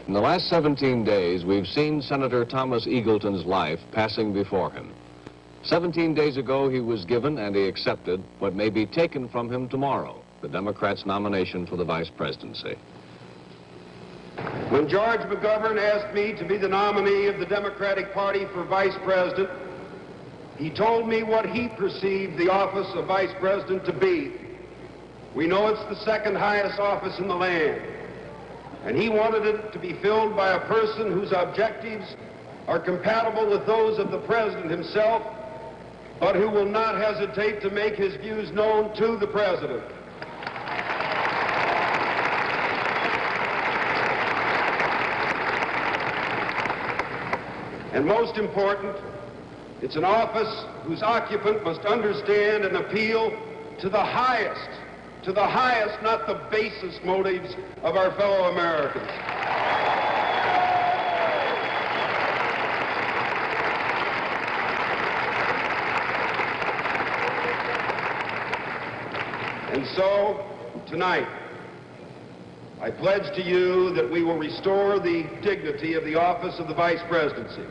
In the last 17 days, we've seen Senator Thomas Eagleton's life passing before him. 17 days ago, he was given and he accepted what may be taken from him tomorrow, the Democrats' nomination for the vice presidency. When George McGovern asked me to be the nominee of the Democratic Party for vice president, he told me what he perceived the office of vice president to be. We know it's the second highest office in the land, and he wanted it to be filled by a person whose objectives are compatible with those of the president himself, but who will not hesitate to make his views known to the president. And most important, it's an office whose occupant must understand and appeal to the highest, not the basest motives of our fellow Americans. And so, tonight, I pledge to you that we will restore the dignity of the office of the vice presidency.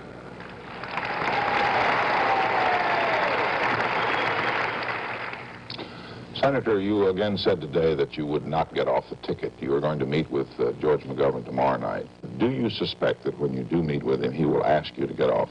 Senator, you again said today that you would not get off the ticket. You are going to meet with George McGovern tomorrow night. Do you suspect that when you do meet with him, he will ask you to get off?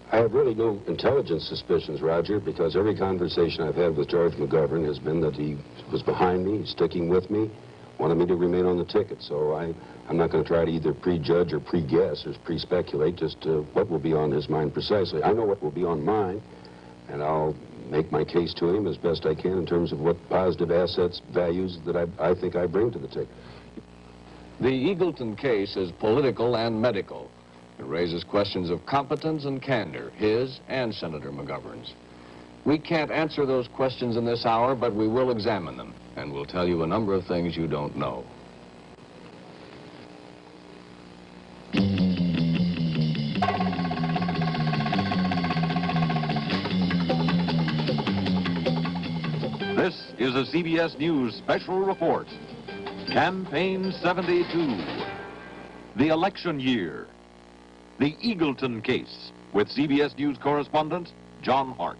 I have really no intelligence suspicions, Roger, because every conversation I've had with George McGovern has been that he was behind me, sticking with me, wanted me to remain on the ticket. So I'm not going to try to either prejudge or pre-guess or pre-speculate just what will be on his mind precisely. I know what will be on mine, and I'll make my case to him as best I can in terms of what positive assets, values that I think I bring to the ticket. The Eagleton case is political and medical. It raises questions of competence and candor, his and Senator McGovern's. We can't answer those questions in this hour, but we will examine them, and we'll tell you a number of things you don't know. This is a CBS News special report. Campaign 72. The election year. The Eagleton case with CBS News correspondent John Hart.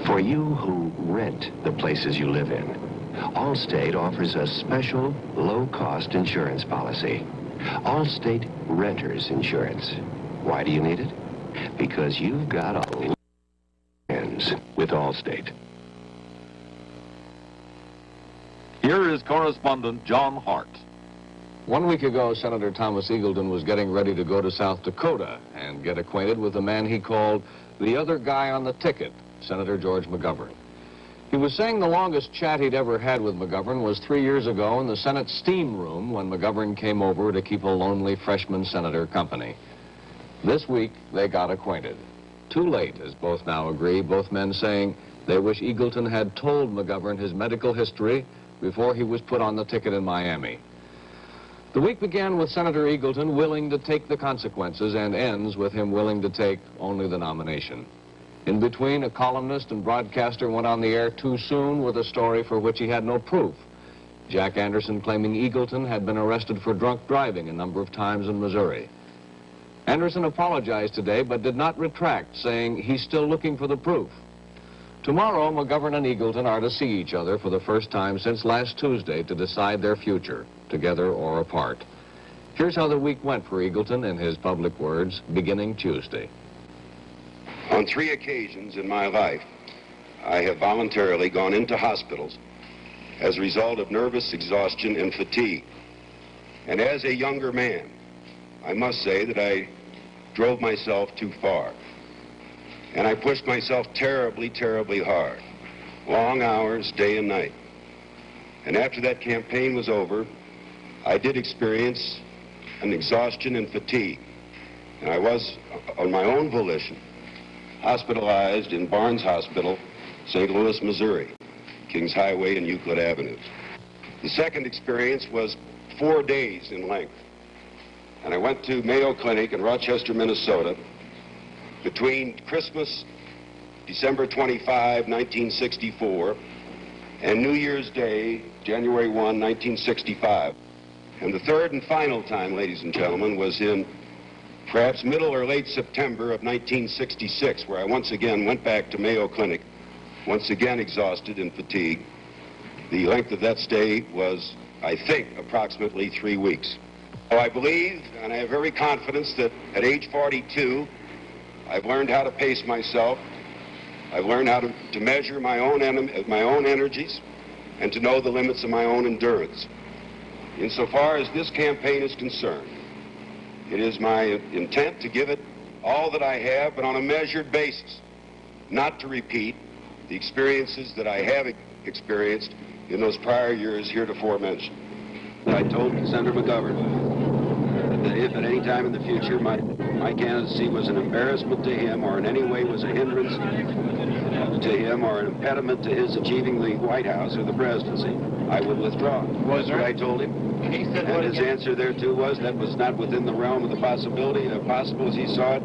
For you who rent the places you live in, Allstate offers a special low-cost insurance policy. Allstate Renters Insurance. Why do you need it? Because you've got a lot of friends with Allstate. Here is correspondent John Hart. 1 week ago, Senator Thomas Eagleton was getting ready to go to South Dakota and get acquainted with the man he called the other guy on the ticket, Senator George McGovern. He was saying the longest chat he'd ever had with McGovern was 3 years ago in the Senate steam room when McGovern came over to keep a lonely freshman senator company. This week, they got acquainted. Too late, as both now agree, both men saying they wish Eagleton had told McGovern his medical history before he was put on the ticket in Miami. The week began with Senator Eagleton willing to take the consequences and ends with him willing to take only the nomination. In between, a columnist and broadcaster went on the air too soon with a story for which he had no proof. Jack Anderson claiming Eagleton had been arrested for drunk driving a number of times in Missouri. Anderson apologized today but did not retract, saying he's still looking for the proof. Tomorrow, McGovern and Eagleton are to see each other for the first time since last Tuesday to decide their future, together or apart. Here's how the week went for Eagleton in his public words, beginning Tuesday. On 3 occasions in my life, I have voluntarily gone into hospitals as a result of nervous exhaustion and fatigue. And as a younger man, I must say that I drove myself too far. And I pushed myself terribly, terribly hard. Long hours, day and night. And after that campaign was over, I did experience an exhaustion and fatigue. And I was, on my own volition, hospitalized in Barnes Hospital, St. Louis, Missouri, Kings Highway and Euclid Avenue. The second experience was 4 days in length. And I went to Mayo Clinic in Rochester, Minnesota, between Christmas, December 25, 1964, and New Year's Day, January 1, 1965. And the third and final time, ladies and gentlemen, was in perhaps middle or late September of 1966, where I once again went back to Mayo Clinic, once again exhausted and fatigued. The length of that stay was, I think, approximately 3 weeks. So I believe, and I have every confidence, that at age 42, I've learned how to pace myself. I've learned how to measure my own energies and to know the limits of my own endurance. Insofar as this campaign is concerned, it is my intent to give it all that I have, but on a measured basis, not to repeat the experiences that I have experienced in those prior years heretofore mentioned. I told Senator McGovern that if at any time in the future my candidacy was an embarrassment to him or in any way was a hindrance to him or an impediment to his achieving the White House or the presidency, I would withdraw. That's what I told him. And his answer thereto was that was not within the realm of the possibility, possible as he saw it.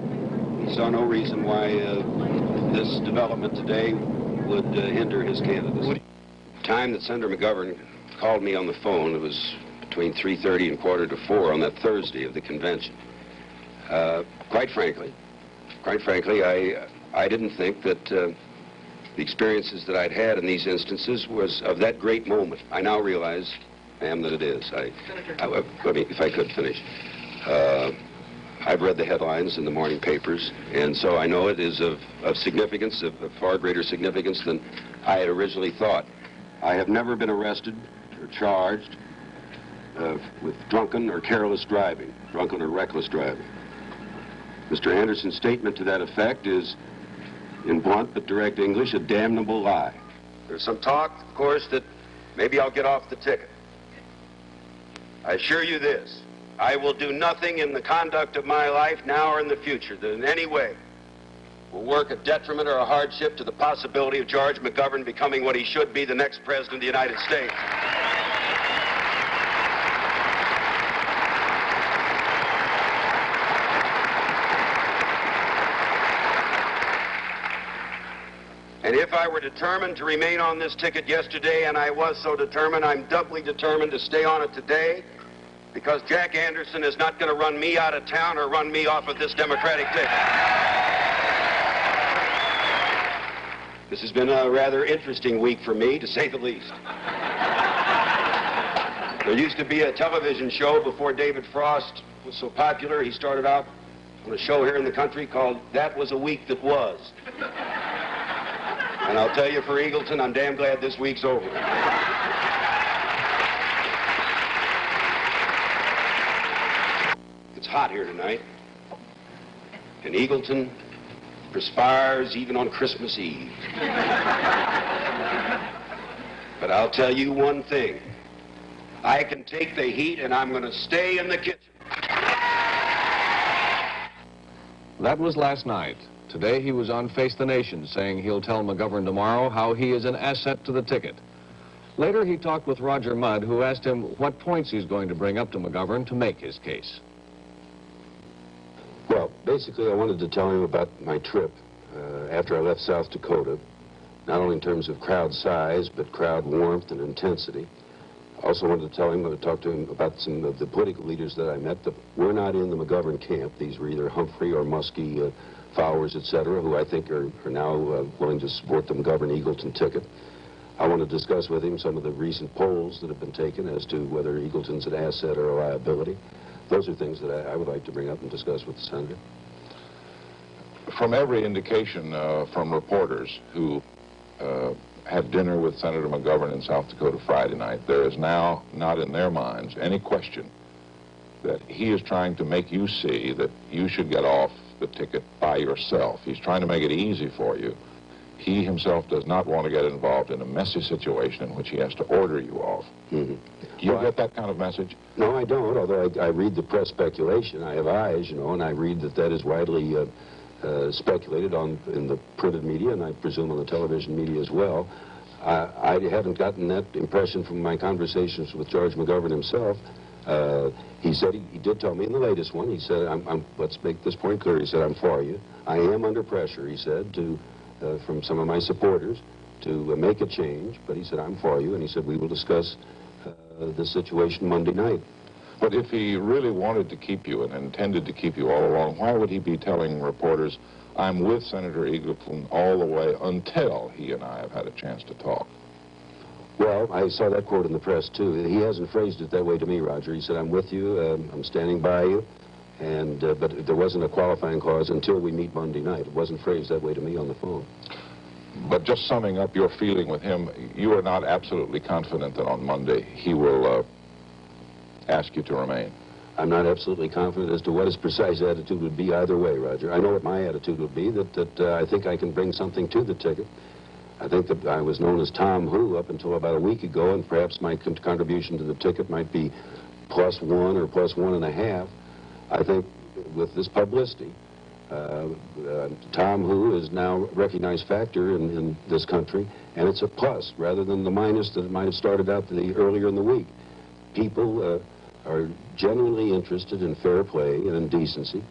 He saw no reason why this development today would hinder his candidacy. The time that Senator McGovern called me on the phone, it was between 3:30 and 3:45 on that Thursday of the convention. Quite frankly, I didn't think that the experiences that I'd had in these instances was of that great moment. I now realize, ma'am, that it is. Let me, if I could finish. I've read the headlines in the morning papers, and so I know it is of significance, of far greater significance than I had originally thought. I have never been arrested or charged with drunken or careless driving, drunken or reckless driving. Mr. Anderson's statement to that effect is, in blunt but direct English, a damnable lie. There's some talk, of course, that maybe I'll get off the ticket. I assure you this, I will do nothing in the conduct of my life now or in the future that in any way will work a detriment or a hardship to the possibility of George McGovern becoming what he should be, the next president of the United States. And if I were determined to remain on this ticket yesterday, and I was so determined, I'm doubly determined to stay on it today, because Jack Anderson is not going to run me out of town or run me off of this Democratic ticket. This has been a rather interesting week for me, to say the least. There used to be a television show before David Frost was so popular. He started out on a show here in the country called That Was a Week That Was. And I'll tell you, for Eagleton, I'm damn glad this week's over. It's hot here tonight. And Eagleton perspires even on Christmas Eve. But I'll tell you one thing. I can take the heat, and I'm going to stay in the kitchen. That was last night. Today he was on Face the Nation, saying he'll tell McGovern tomorrow how he is an asset to the ticket. Later he talked with Roger Mudd, who asked him what points he's going to bring up to McGovern to make his case. Well, basically I wanted to tell him about my trip after I left South Dakota, not only in terms of crowd size, but crowd warmth and intensity. I also wanted to tell him, talk to him about some of the political leaders that I met that were not in the McGovern camp. These were either Humphrey or Muskie followers, etc., who I think are now willing to support the McGovern-Eagleton ticket. I want to discuss with him some of the recent polls that have been taken as to whether Eagleton's an asset or a liability. Those are things that I would like to bring up and discuss with the Senator. From every indication from reporters who had dinner with Senator McGovern in South Dakota Friday night, there is now not in their minds any question that he is trying to make you see that you should get off the ticket by yourself. He's trying to make it easy for you. He himself does not want to get involved in a messy situation in which he has to order you off. Mm-hmm. Do you get that kind of message? No, I don't, although I read the press speculation. I have eyes, you know, and I read that is widely speculated on in the printed media, and I presume on the television media as well. I haven't gotten that impression from my conversations with George McGovern himself. He said, he did tell me in the latest one, he said, let's make this point clear, he said, I'm for you. I am under pressure, he said, from some of my supporters to make a change, but he said, I'm for you, and he said, we will discuss the situation Monday night. But if he really wanted to keep you and intended to keep you all along, why would he be telling reporters, I'm with Senator Eagleton all the way until he and I have had a chance to talk? Well, I saw that quote in the press, too. He hasn't phrased it that way to me, Roger. He said, I'm with you, I'm standing by you, and but there wasn't a qualifying clause until we meet Monday night. It wasn't phrased that way to me on the phone. But just summing up your feeling with him, you are not absolutely confident that on Monday he will ask you to remain? I'm not absolutely confident as to what his precise attitude would be either way, Roger. I know what my attitude would be, that I think I can bring something to the ticket. I think that I was known as Tom Who up until about a week ago, and perhaps my contribution to the ticket might be +1 or +1.5. I think with this publicity, Tom Who is now a recognized factor in this country, and it's a plus rather than the minus that it might have started out earlier in the week. People are genuinely interested in fair play and in decency,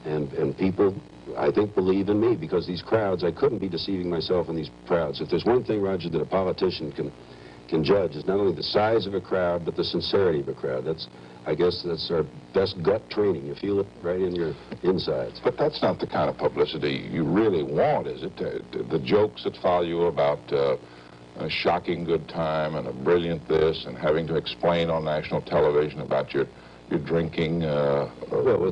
and people, I think, believe in me, because these crowds, I couldn't be deceiving myself in these crowds. If there's one thing, Roger, that a politician can judge, is not only the size of a crowd, but the sincerity of a crowd. I guess that's our best gut training. You feel it right in your insides. But that's not the kind of publicity you really want, is it? The jokes that follow you about a shocking good time and a brilliant this, and having to explain on national television about your drinking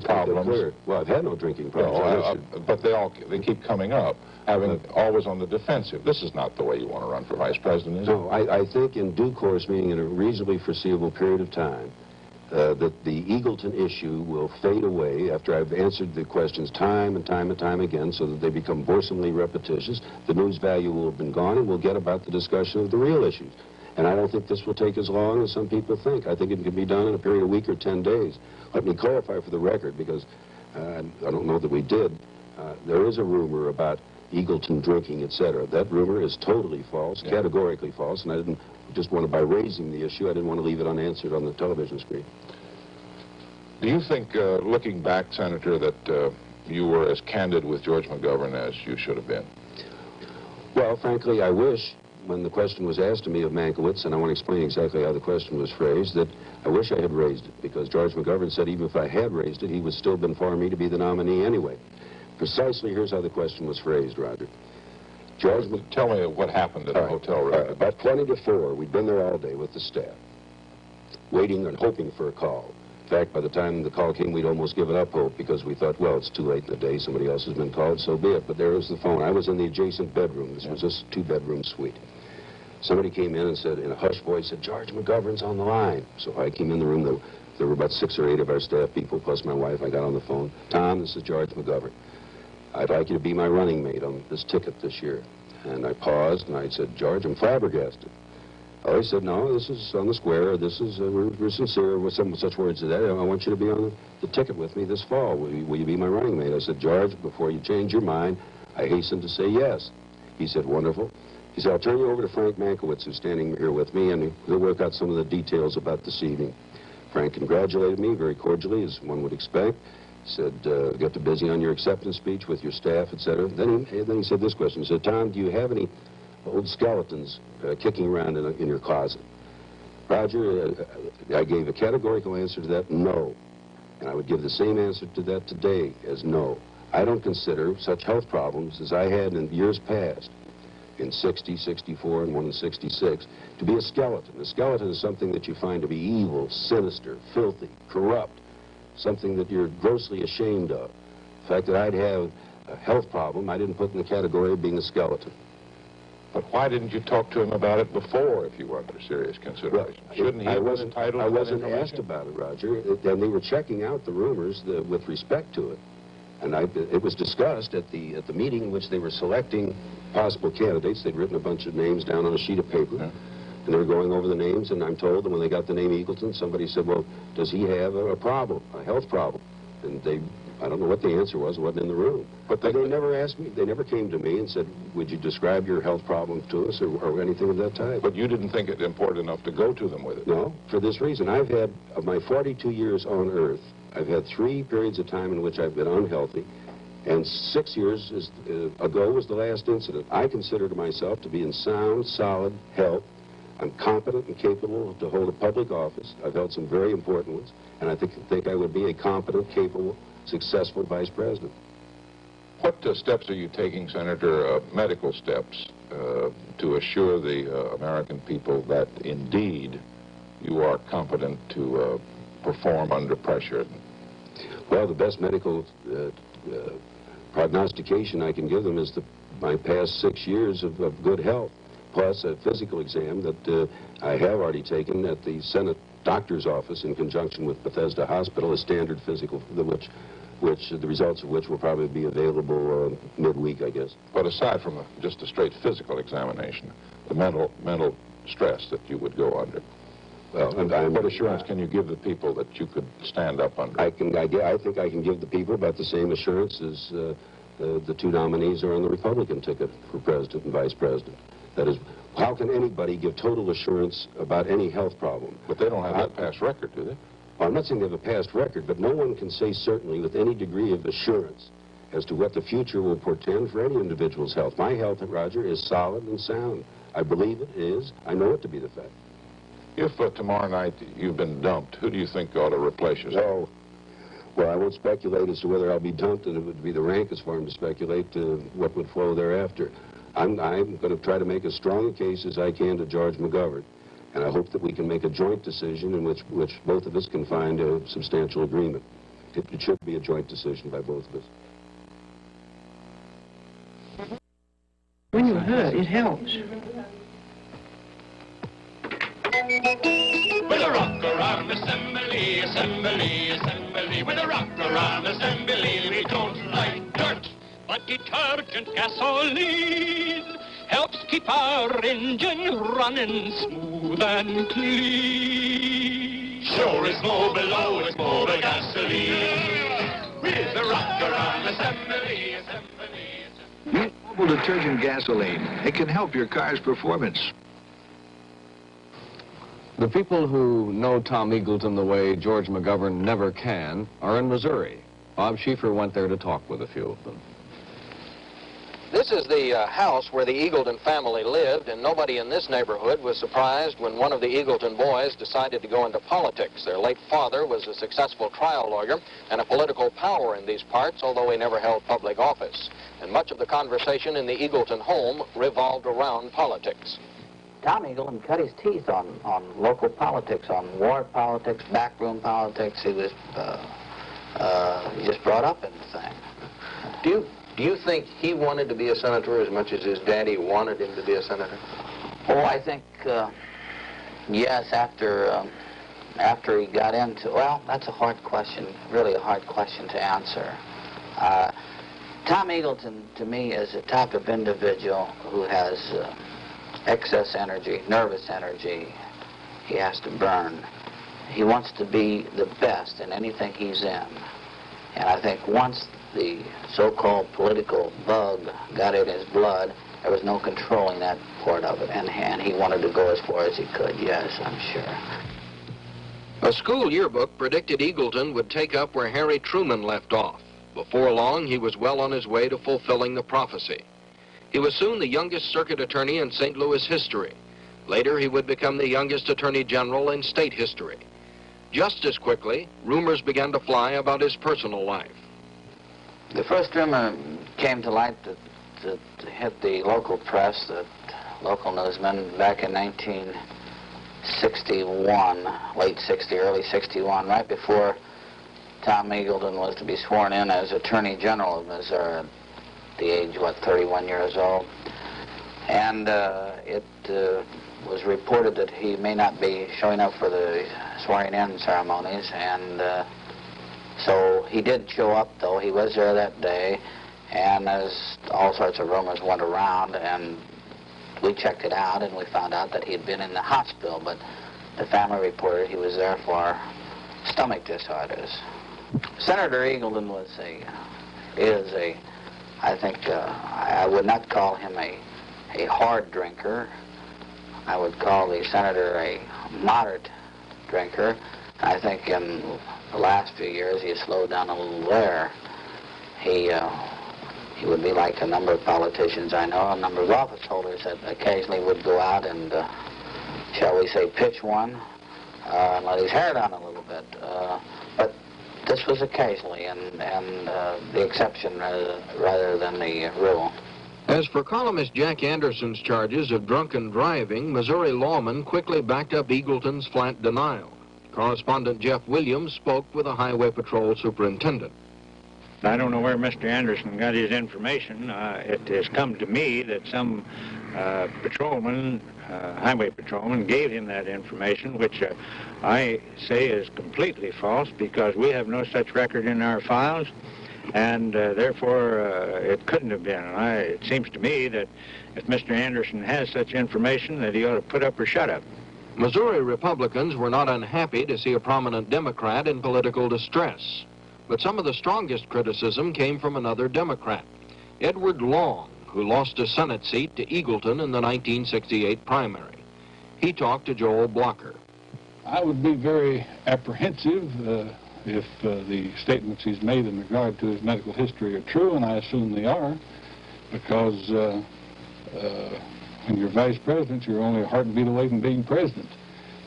problems. Well, I've had no drinking problems. But they keep coming up, always on the defensive. This is not the way you want to run for vice president, is it? No, I think in due course, meaning in a reasonably foreseeable period of time, that the Eagleton issue will fade away after I've answered the questions time and time and time again, so that they become boresomely repetitious. The news value will have been gone, and we'll get about the discussion of the real issues. And I don't think this will take as long as some people think. I think it can be done in a period of a week or 10 days. Let me clarify for the record, because I don't know that we did. There is a rumor about Eagleton drinking, etc. That rumor is totally false, categorically false, and I didn't just want to, by raising the issue, I didn't want to leave it unanswered on the television screen. Do you think, looking back, Senator, that you were as candid with George McGovern as you should have been? Well, frankly, I wish, when the question was asked to me of Mankiewicz, and I want to explain exactly how the question was phrased, that I wish I had raised it, because George McGovern said even if I had raised it, he would still have been for me to be the nominee anyway. Precisely, here's how the question was phrased, Roger. George, tell me what happened at the hotel room. About 20 to 4, we'd been there all day with the staff, waiting and hoping for a call. In fact, by the time the call came, we'd almost given up hope, because we thought, well, it's too late in the day, somebody else has been called, so be it. But there was the phone. I was in the adjacent bedroom. This was a 2-bedroom suite. Somebody came in and said, in a hushed voice, said, George McGovern's on the line. So I came in the room. There were about 6 or 8 of our staff people, plus my wife. I got on the phone. Tom, this is George McGovern. I'd like you to be my running mate on this ticket this year. And I paused, and I said, George, I'm flabbergasted. Oh, he said, no, this is on the square. This is, we're sincere, with some such words as that. I want you to be on the ticket with me this fall. Will you be my running mate? I said, George, before you change your mind, I hasten to say yes. He said, wonderful. He said, I'll turn you over to Frank Mankiewicz, who's standing here with me, and he'll work out some of the details about this evening. Frank congratulated me very cordially, as one would expect. Said, get too busy on your acceptance speech with your staff, etc. Then he said this question. He said, Tom, do you have any old skeletons kicking around in your closet? Roger, I gave a categorical answer to that, no. And I would give the same answer to that today as no. I don't consider such health problems as I had in years past, in 60, 64, and one in 66, to be a skeleton. A skeleton is something that you find to be evil, sinister, filthy, corrupt, something that you're grossly ashamed of. The fact that I'd have a health problem, I didn't put in the category of being a skeleton. But why didn't you talk to him about it before, if you were under serious consideration? Well, Shouldn't he have been entitled to that information? I wasn't asked about it, Roger, and they were checking out the rumors with respect to it. And it was discussed at the meeting in which they were selecting possible candidates. They'd written a bunch of names down on a sheet of paper. Yeah. And they were going over the names, and I'm told that when they got the name Eagleton, somebody said, well, does he have a problem, a health problem? And I don't know what the answer was, it wasn't in the room. But they never asked me, they never came to me and said, would you describe your health problem to us, or anything of that type? But you didn't think it important enough to go to them with it? No, for this reason. I've had, of my 42 years on Earth, I've had 3 periods of time in which I've been unhealthy, And 6 years ago was the last incident. I consider myself to be in sound, solid health. I'm competent and capable to hold a public office. I've held some very important ones, and I think I would be a competent, capable, successful vice president. What steps are you taking, Senator, medical steps, to assure the American people that indeed you are competent to perform under pressure? Well, the best medical prognostication I can give them is my past 6 years of good health, plus a physical exam that I have already taken at the Senate doctor's office in conjunction with Bethesda Hospital, a standard physical, which the results of which will probably be available midweek, I guess. But aside from just a straight physical examination, the mental stress that you would go under, well, and what assurance can you give the people that you could stand up under? I think I can give the people about the same assurance as the two nominees are on the Republican ticket for president and vice president. That is, how can anybody give total assurance about any health problem? But they don't have that past record, do they? Well, I'm not saying they have a past record, but no one can say certainly with any degree of assurance as to what the future will portend for any individual's health. My health, Roger, is solid and sound. I believe it is. I know it to be the fact. If tomorrow night you've been dumped, who do you think ought to replace you? Oh, well, I won't speculate as to whether I'll be dumped, and it would be the rankest for him to speculate what would follow thereafter. I'm going to try to make as strong a case as I can to George McGovern, and I hope that we can make a joint decision in which both of us can find a substantial agreement. It should be a joint decision by both of us. When you're hurt, it helps. With a rock around assembly, assembly, assembly. With a rock around assembly, we don't like dirt. But detergent gasoline helps keep our engine running smooth and clean. Sure is more below, it's more the gasoline. With a rock around assembly, assembly, assembly. Use mobile detergent gasoline. It can help your car's performance. The people who know Tom Eagleton the way George McGovern never can are in Missouri. Bob Schieffer went there to talk with a few of them. This is the house where the Eagleton family lived, and nobody in this neighborhood was surprised when one of the Eagleton boys decided to go into politics. Their late father was a successful trial lawyer and a political power in these parts, although he never held public office. And much of the conversation in the Eagleton home revolved around politics. Tom Eagleton cut his teeth on local politics, on ward politics, backroom politics. He was he just brought up in the thing. Do you think he wanted to be a senator as much as his daddy wanted him to be a senator? Oh, I think yes. After he got into, well, that's a hard question, really a hard question to answer. Tom Eagleton, to me, is a type of individual who has excess energy, nervous energy, he has to burn. He wants to be the best in anything he's in. And I think once the so-called political bug got in his blood, there was no controlling that part of it. And he wanted to go as far as he could, yes, I'm sure. A school yearbook predicted Eagleton would take up where Harry Truman left off. Before long, he was well on his way to fulfilling the prophecy. He was soon the youngest circuit attorney in St. Louis history. Later, he would become the youngest attorney general in state history. Just as quickly, rumors began to fly about his personal life. The first rumor came to light that hit the local press, the local newsmen, back in 1961, late 60, early 61, right before Tom Eagleton was to be sworn in as Attorney General of Missouri. The age, 31 years old. And it was reported that he may not be showing up for the swearing-in ceremonies, and so he did show up, though. He was there that day, and as all sorts of rumors went around, and we checked it out, and we found out that he had been in the hospital, but the family reported he was there for stomach disorders. Senator Eagleton is a I think I would not call him a hard drinker. I would call the senator a moderate drinker. I think in the last few years he has slowed down a little there. He he would be like a number of politicians I know, a number of office holders that occasionally would go out and, shall we say, pitch one and let his hair down a little bit. But this was occasionally, and the exception rather than the rule. As for columnist Jack Anderson's charges of drunken driving, Missouri lawmen quickly backed up Eagleton's flat denial. Correspondent Jeff Williams spoke with a highway patrol superintendent. I don't know where Mr. Anderson got his information. It has come to me that some patrolman, highway patrolman, gave him that information, which I say is completely false because we have no such record in our files, and therefore it couldn't have been. It seems to me that if Mr. Anderson has such information, that he ought to put up or shut up. Missouri Republicans were not unhappy to see a prominent Democrat in political distress. But some of the strongest criticism came from another Democrat, Edward Long, who lost a Senate seat to Eagleton in the 1968 primary. He talked to Joel Blocker. I would be very apprehensive if the statements he's made in regard to his medical history are true, and I assume they are, because when you're vice president, you're only a heartbeat away from being president.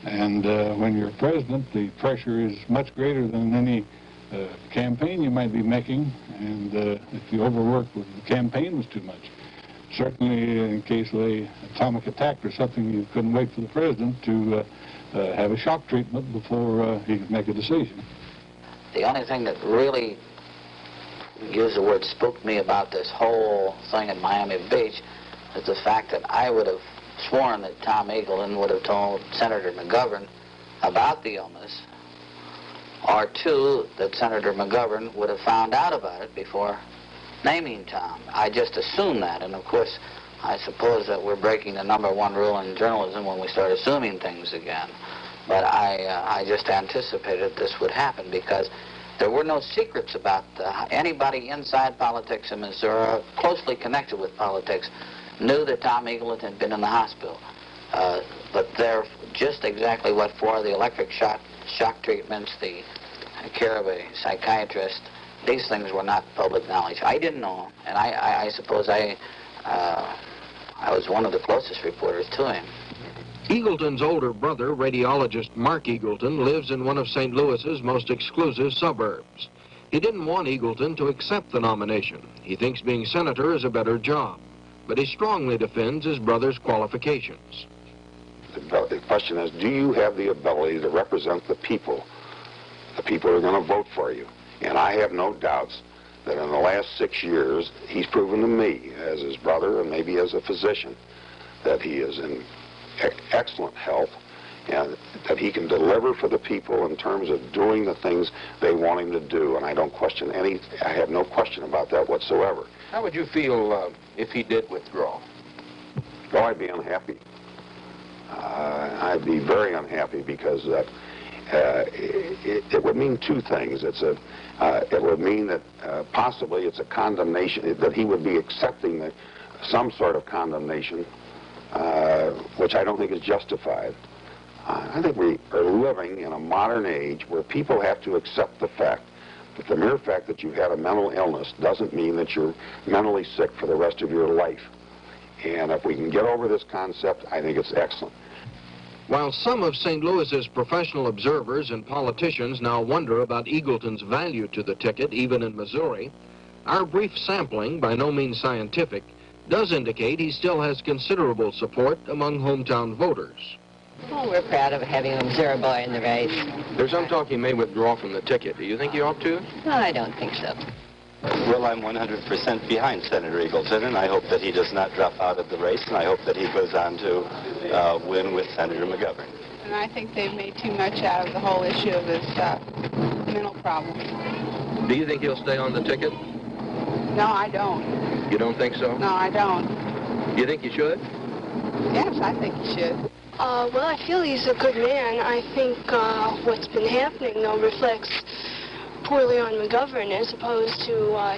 And when you're president, the pressure is much greater than any campaign you might be making, and if you overwork with the campaign was too much. Certainly in case of an atomic attack or something, you couldn't wait for the president to have a shock treatment before he could make a decision. The only thing that really, use the word, spooked me about this whole thing at Miami Beach is the fact that I would have sworn that Tom Eagleton would have told Senator McGovern about the illness, or two, that Senator McGovern would have found out about it before naming Tom. I just assumed that, and of course, I suppose that we're breaking the #1 rule in journalism when we start assuming things again. But I just anticipated this would happen because there were no secrets about anybody inside politics in Missouri, closely connected with politics, knew that Tom Eagleton had been in the hospital. But they're just exactly what for, the electric shock treatments, the care of a psychiatrist, these things were not public knowledge. I didn't know, and I suppose I was one of the closest reporters to him. Eagleton's older brother, radiologist Mark Eagleton, lives in one of St. Louis's most exclusive suburbs. He didn't want Eagleton to accept the nomination. He thinks being senator is a better job, but he strongly defends his brother's qualifications. The question is, do you have the ability to represent the people who are going to vote for you? And I have no doubts that in the last 6 years, he's proven to me, as his brother and maybe as a physician, that he is in excellent health and that he can deliver for the people in terms of doing the things they want him to do. And I don't question I have no question about that whatsoever. How would you feel if he did withdraw? Oh, I'd be unhappy. I'd be very unhappy because it would mean two things. It would mean that possibly it's a condemnation, that he would be accepting some sort of condemnation, which I don't think is justified. I think we are living in a modern age where people have to accept the fact that the mere fact that you've had a mental illness doesn't mean that you're mentally sick for the rest of your life. And if we can get over this concept, I think it's excellent. While some of St. Louis's professional observers and politicians now wonder about Eagleton's value to the ticket, even in Missouri, our brief sampling, by no means scientific, does indicate he still has considerable support among hometown voters. Well, we're proud of having a Missouri boy in the race. There's some talk he may withdraw from the ticket. Do you think he ought to? No, I don't think so. Well, I'm 100% behind Senator Eagleton, and I hope that he does not drop out of the race, and I hope that he goes on to win with Senator McGovern. And I think they've made too much out of the whole issue of his mental problem. Do you think he'll stay on the ticket? No, I don't. You don't think so? No, I don't. Do you think he should? Yes, I think he should. Well, I feel he's a good man. I think what's been happening, though, reflects poorly on McGovern as opposed to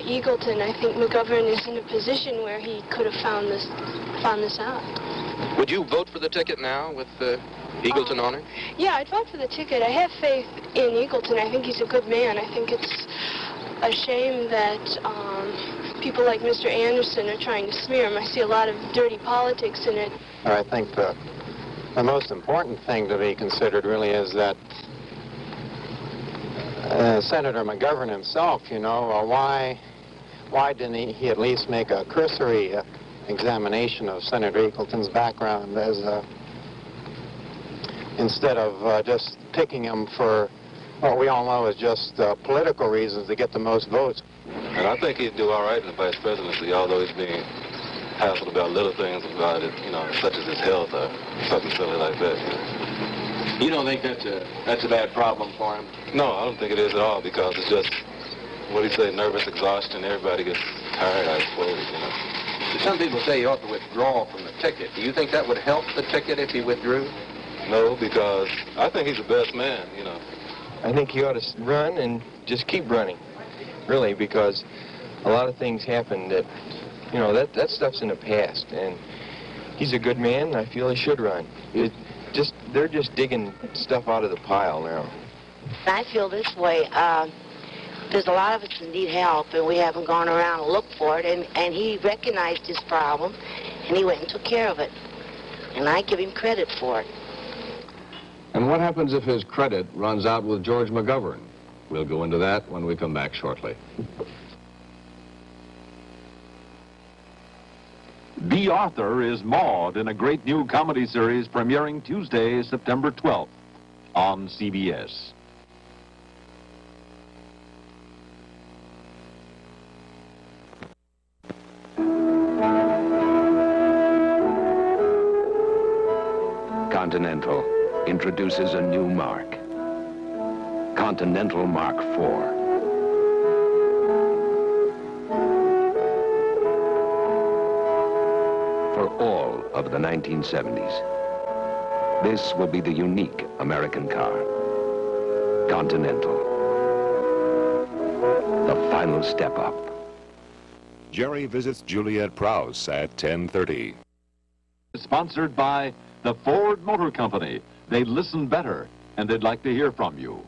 Eagleton. I think McGovern is in a position where he could have found this out. Would you vote for the ticket now with Eagleton on it? Yeah, I'd vote for the ticket. I have faith in Eagleton. I think he's a good man. I think it's a shame that people like Mr. Anderson are trying to smear him. I see a lot of dirty politics in it. I think the most important thing to be considered really is that Senator McGovern himself, you know, why didn't he at least make a cursory examination of Senator Eagleton's background as instead of just picking him for what we all know is just political reasons to get the most votes. And I think he'd do all right in the vice presidency, although he's being hassled about little things about it, you know, such as his health or something silly like that. You don't think that's a bad problem for him? No, I don't think it is at all, because it's just, what do you say, nervous exhaustion. Everybody gets tired, I suppose, you know. Some people say he ought to withdraw from the ticket. Do you think that would help the ticket if he withdrew? No, because I think he's the best man, you know. I think he ought to run and just keep running, really, because a lot of things happen that, you know, that stuff's in the past, and he's a good man, and I feel he should run. They're just digging stuff out of the pile now. I feel this way. There's a lot of us that need help, and we haven't gone around and looked for it, and he recognized his problem, and he went and took care of it. And I give him credit for it. And what happens if his credit runs out with George McGovern? We'll go into that when we come back shortly. The Author is Maud in a great new comedy series premiering Tuesday, September 12th on CBS. Continental introduces a new mark. Continental Mark IV. For all of the 1970s, this will be the unique American car. Continental. The final step up. Jerry visits Juliet Prowse at 10:30. Sponsored by the Ford Motor Company. They listen better, and they'd like to hear from you.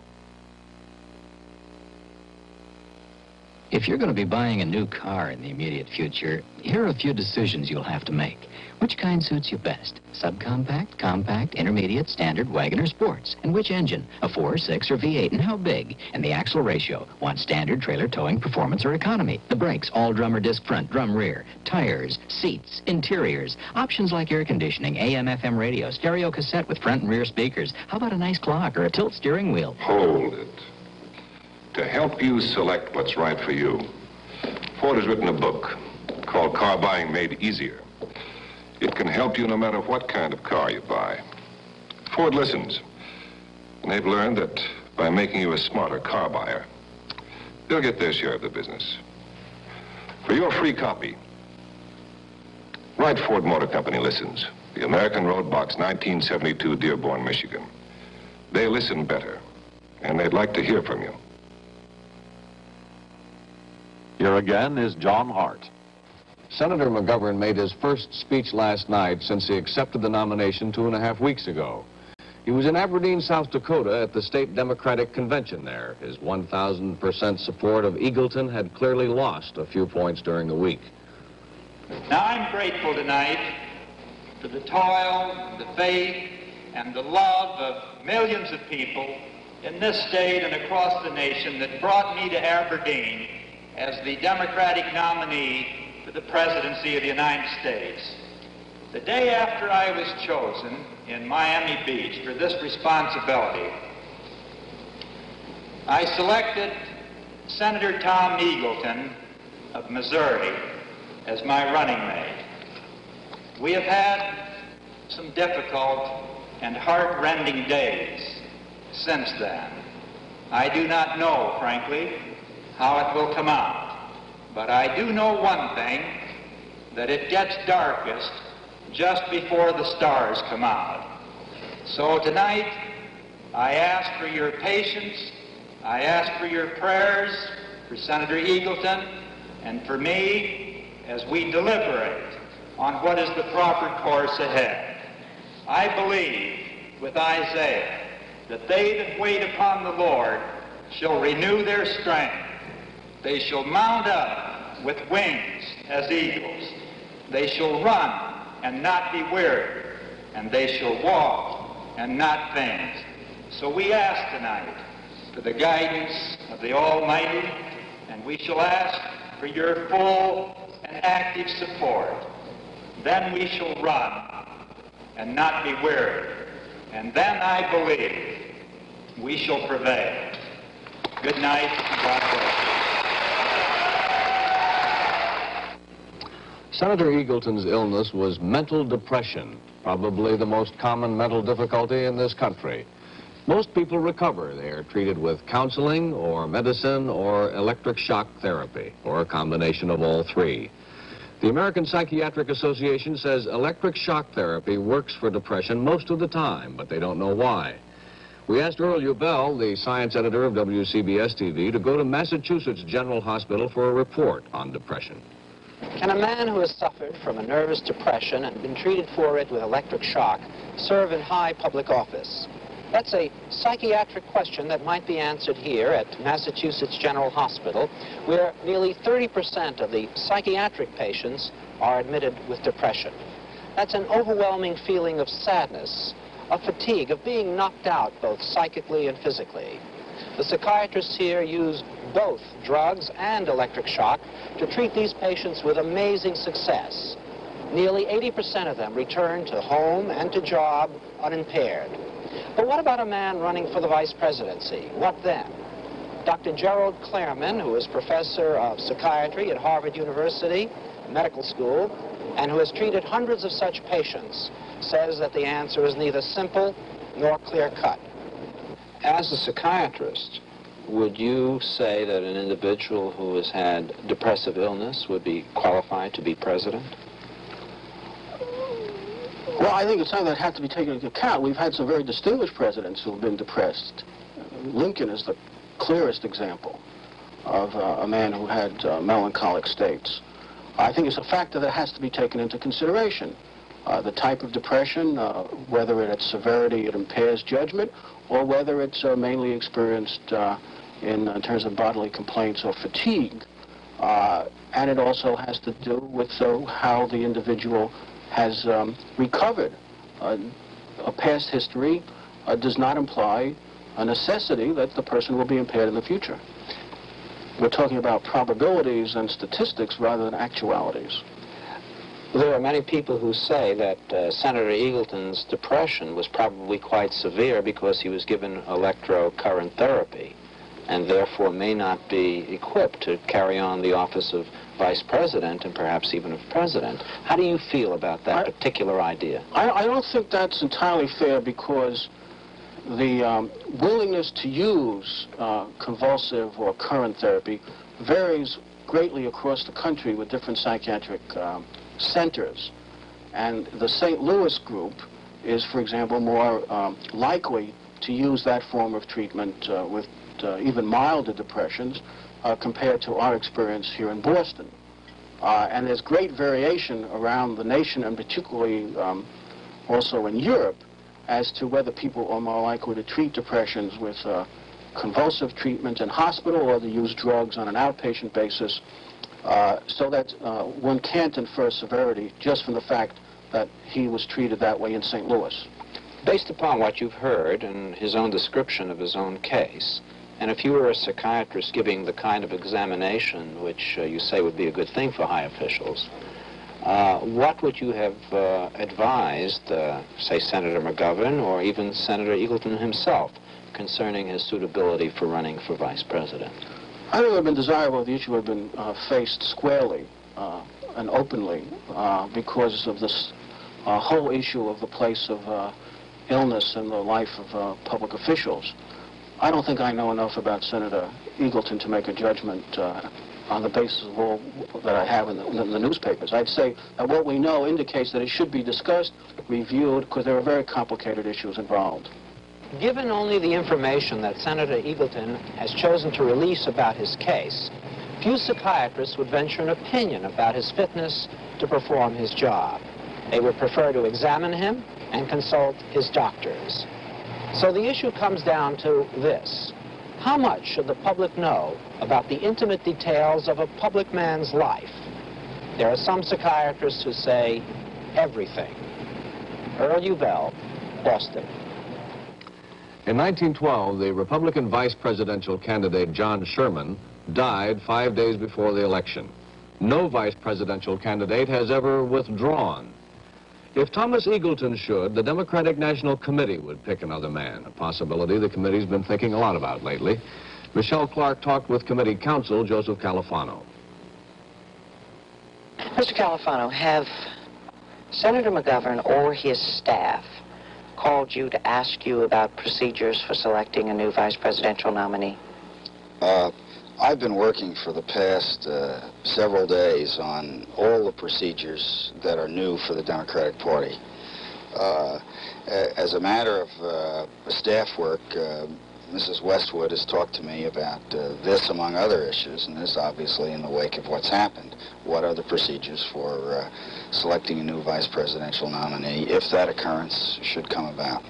If you're going to be buying a new car in the immediate future, here are a few decisions you'll have to make. Which kind suits you best? Subcompact, compact, intermediate, standard, wagon, or sports? And which engine? A 4, 6, or V8? And how big? And the axle ratio? Want standard, trailer, towing, performance, or economy? The brakes, all drum or disc front, drum rear. Tires, seats, interiors. Options like air conditioning, AM, FM radio, stereo cassette with front and rear speakers. How about a nice clock or a tilt steering wheel? Hold it. To help you select what's right for you, Ford has written a book called Car Buying Made Easier. It can help you no matter what kind of car you buy. Ford listens, and they've learned that by making you a smarter car buyer, they'll get their share of the business. For your free copy, write Ford Motor Company Listens, the American Road Box, 1972, Dearborn, Michigan. They listen better, and they'd like to hear from you. Here again is John Hart. Senator McGovern made his first speech last night since he accepted the nomination 2.5 weeks ago. He was in Aberdeen, South Dakota at the state Democratic convention there. His 1,000% support of Eagleton had clearly lost a few points during the week. Now I'm grateful tonight for the toil, the faith, and the love of millions of people in this state and across the nation that brought me to Aberdeen as the Democratic nominee for the presidency of the United States. The day after I was chosen in Miami Beach for this responsibility, I selected Senator Tom Eagleton of Missouri as my running mate. We have had some difficult and heart-rending days since then. I do not know, frankly, how it will come out. But I do know one thing, that it gets darkest just before the stars come out. So tonight, I ask for your patience, I ask for your prayers for Senator Eagleton and for me as we deliberate on what is the proper course ahead. I believe with Isaiah that they that wait upon the Lord shall renew their strength. They shall mount up with wings as eagles. They shall run and not be weary, and they shall walk and not faint. So we ask tonight for the guidance of the Almighty, and we shall ask for your full and active support. Then we shall run and not be weary, and then I believe we shall prevail. Good night, and God bless. Senator Eagleton's illness was mental depression, probably the most common mental difficulty in this country. Most people recover. They are treated with counseling or medicine or electric shock therapy, or a combination of all three. The American Psychiatric Association says electric shock therapy works for depression most of the time, but they don't know why. We asked Earl Ubell, the science editor of WCBS-TV, to go to Massachusetts General Hospital for a report on depression. Can a man who has suffered from a nervous depression and been treated for it with electric shock serve in high public office? That's a psychiatric question that might be answered here at Massachusetts General Hospital, where nearly 30% of the psychiatric patients are admitted with depression. That's an overwhelming feeling of sadness, of fatigue, of being knocked out both psychically and physically. The psychiatrists here use both drugs and electric shock to treat these patients with amazing success. Nearly 80% of them return to home and to job unimpaired. But what about a man running for the vice presidency? What then? Dr. Gerald Clareman, who is professor of psychiatry at Harvard University Medical School, and who has treated hundreds of such patients, says that the answer is neither simple nor clear-cut. As a psychiatrist, would you say that an individual who has had depressive illness would be qualified to be president? Well, I think it's something that has to be taken into account. We've had some very distinguished presidents who have been depressed. Lincoln is the clearest example of a man who had melancholic states. I think it's a factor that has to be taken into consideration. The type of depression, whether its severity it impairs judgment, or whether it's mainly experienced in terms of bodily complaints or fatigue. And it also has to do with how the individual has recovered. A past history does not imply a necessity that the person will be impaired in the future. We're talking about probabilities and statistics rather than actualities. There are many people who say that Senator Eagleton's depression was probably quite severe because he was given electrocurrent therapy and therefore may not be equipped to carry on the office of vice president and perhaps even of president. How do you feel about that particular idea? I don't think that's entirely fair, because the willingness to use convulsive or current therapy varies greatly across the country with different psychiatric centers. And the St. Louis group is, for example, more likely to use that form of treatment with even milder depressions compared to our experience here in Boston. And there's great variation around the nation, and particularly also in Europe, as to whether people are more likely to treat depressions with convulsive treatment in hospital or to use drugs on an outpatient basis, so that one can't infer severity just from the fact that he was treated that way in St. Louis. Based upon what you've heard and his own description of his own case, and if you were a psychiatrist giving the kind of examination which you say would be a good thing for high officials, what would you have advised, say, Senator McGovern or even Senator Eagleton himself concerning his suitability for running for vice president? I think it would have been desirable if the issue had been faced squarely and openly because of this whole issue of the place of illness in the life of public officials. I don't think I know enough about Senator Eagleton to make a judgment on the basis of all that I have in the newspapers. I'd say that what we know indicates that it should be discussed, reviewed, because there are very complicated issues involved. Given only the information that Senator Eagleton has chosen to release about his case, few psychiatrists would venture an opinion about his fitness to perform his job. They would prefer to examine him and consult his doctors. So the issue comes down to this: How much should the public know about the intimate details of a public man's life? There are some psychiatrists who say everything. Earl Uvell, Boston. In 1912, the Republican vice presidential candidate John Sherman died 5 days before the election. No vice presidential candidate has ever withdrawn. If Thomas Eagleton should, the Democratic National Committee would pick another man, a possibility the committee's been thinking a lot about lately. Michelle Clark talked with committee counsel Joseph Califano. Mr. Califano, have Senator McGovern or his staff called you to ask you about procedures for selecting a new vice presidential nominee? I've been working for the past several days on all the procedures that are new for the Democratic Party. As a matter of staff work, Mrs. Westwood has talked to me about this among other issues, and this obviously in the wake of what's happened. What are the procedures for selecting a new vice presidential nominee if that occurrence should come about?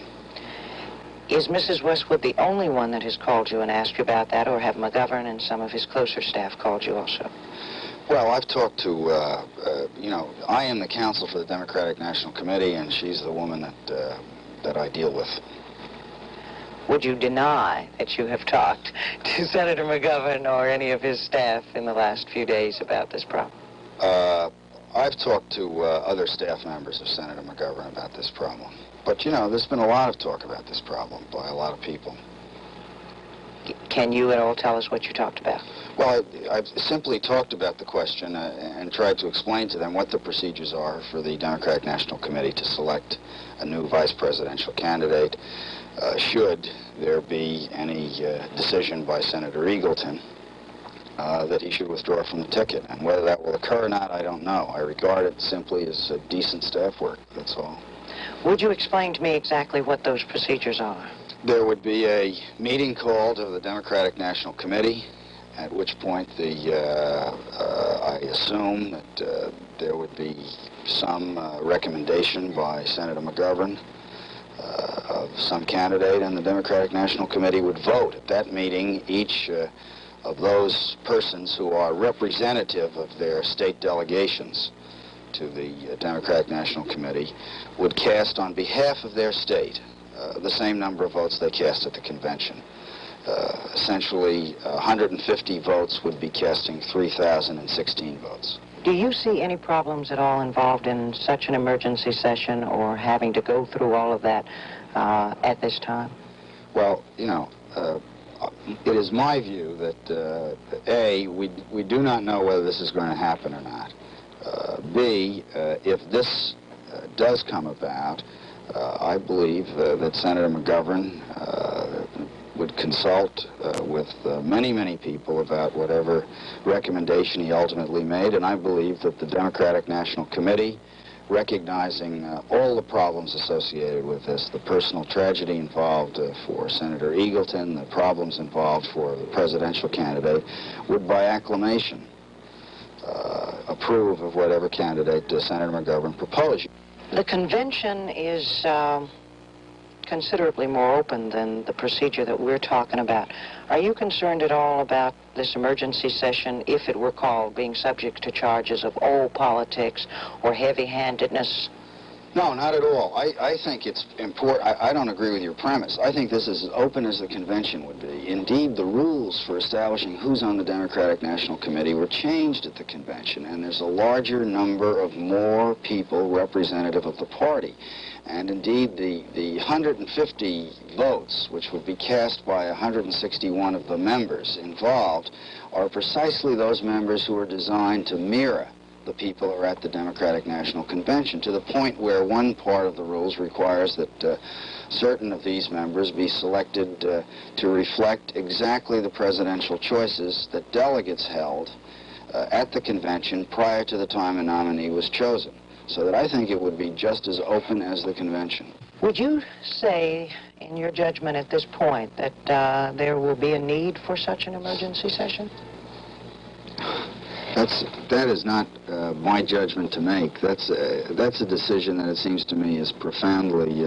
Is Mrs. Westwood the only one that has called you and asked you about that, or have McGovern and some of his closer staff called you also? Well, I've talked to, you know, I am the counsel for the Democratic National Committee, and she's the woman that I deal with. Would you deny that you have talked to Senator McGovern or any of his staff in the last few days about this problem? I've talked to other staff members of Senator McGovern about this problem. But, you know, there's been a lot of talk about this problem by a lot of people. Can you at all tell us what you talked about? Well, I've simply talked about the question and tried to explain to them what the procedures are for the Democratic National Committee to select a new vice presidential candidate should there be any decision by Senator Eagleton that he should withdraw from the ticket. And whether that will occur or not, I don't know. I regard it simply as decent staff work, that's all. Would you explain to me exactly what those procedures are? There would be a meeting called of the Democratic National Committee, at which point I assume that there would be some recommendation by Senator McGovern of some candidate, and the Democratic National Committee would vote. At that meeting, each of those persons who are representative of their state delegations to the Democratic National Committee would cast on behalf of their state the same number of votes they cast at the convention. Essentially, 150 votes would be casting 3,016 votes. Do you see any problems at all involved in such an emergency session or having to go through all of that at this time? Well, you know, it is my view that, A, we do not know whether this is going to happen or not. B, if this does come about, I believe that Senator McGovern would consult with many, many people about whatever recommendation he ultimately made, and I believe that the Democratic National Committee, recognizing all the problems associated with this, the personal tragedy involved for Senator Eagleton, the problems involved for the presidential candidate, would by acclamation approve of whatever candidate Senator McGovern proposed. The convention is considerably more open than the procedure that we're talking about. Are you concerned at all about this emergency session, if it were called, being subject to charges of old politics or heavy-handedness? No, not at all. I think it's important. I don't agree with your premise. I think this is as open as the convention would be. Indeed, the rules for establishing who's on the Democratic National Committee were changed at the convention, and there's a larger number of more people representative of the party. And indeed, the 150 votes, which would be cast by 161 of the members involved, are precisely those members who are designed to mirror the people who are at the Democratic National Convention, to the point where one part of the rules requires that certain of these members be selected to reflect exactly the presidential choices that delegates held at the convention prior to the time a nominee was chosen. So that I think it would be just as open as the convention. Would you say, in your judgment at this point, that there will be a need for such an emergency session? That is not my judgment to make. That's a decision that it seems to me is profoundly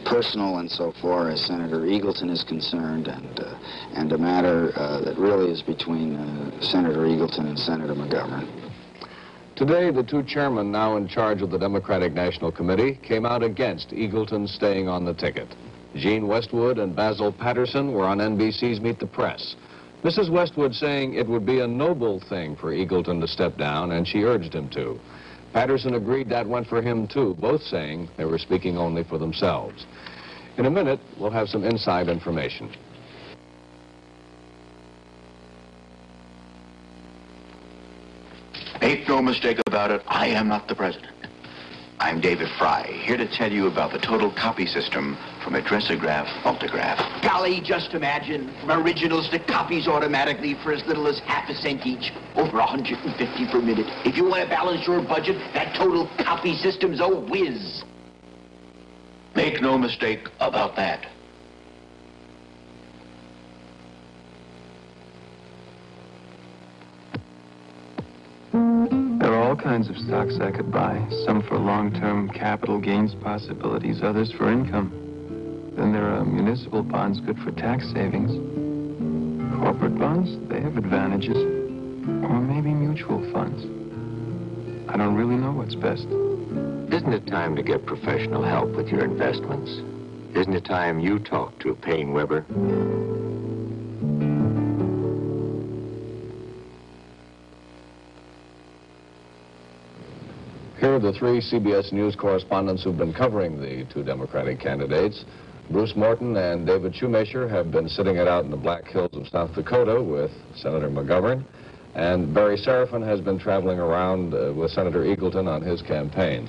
personal insofar as Senator Eagleton is concerned, and a matter that really is between Senator Eagleton and Senator McGovern. Today, the two chairmen now in charge of the Democratic National Committee came out against Eagleton staying on the ticket. Gene Westwood and Basil Patterson were on NBC's Meet the Press. Mrs. Westwood saying it would be a noble thing for Eagleton to step down, and she urged him to. Patterson agreed that went for him, too, both saying they were speaking only for themselves. In a minute, we'll have some inside information. Make no mistake about it, I am not the president. I'm David Fry, here to tell you about the total copy system from Addressograph Multigraph. Golly, just imagine, from originals to copies automatically for as little as ½ cent each, over 150 per minute. If you want to balance your budget, that total copy system's a whiz. Make no mistake about that. There are all kinds of stocks I could buy, some for long-term capital gains possibilities, others for income. Then there are municipal bonds good for tax savings. Corporate bonds, they have advantages. Or maybe mutual funds. I don't really know what's best. Isn't it time to get professional help with your investments? Isn't it time you talked to Payne Weber? Here are the three CBS News correspondents who've been covering the two Democratic candidates. Bruce Morton and David Shoemaker have been sitting it out in the Black Hills of South Dakota with Senator McGovern. And Barry Serafin has been traveling around with Senator Eagleton on his campaign.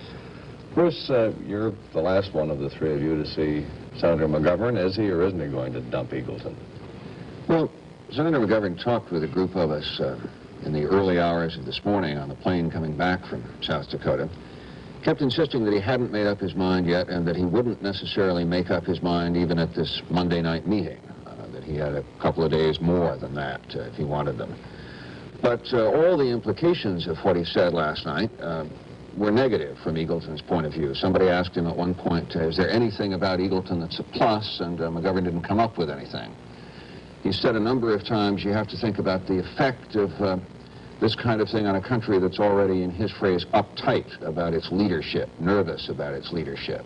Bruce, you're the last one of the three of you to see Senator McGovern. Is he or isn't he going to dump Eagleton? Well, Senator McGovern talked with a group of us in the early hours of this morning on the plane coming back from South Dakota. Kept insisting that he hadn't made up his mind yet and that he wouldn't necessarily make up his mind even at this Monday night meeting, that he had a couple of days more than that if he wanted them. But all the implications of what he said last night were negative from Eagleton's point of view. Somebody asked him at one point, is there anything about Eagleton that's a plus? And McGovern didn't come up with anything. He said a number of times you have to think about the effect of this kind of thing on a country that's already, in his phrase, uptight about its leadership, nervous about its leadership.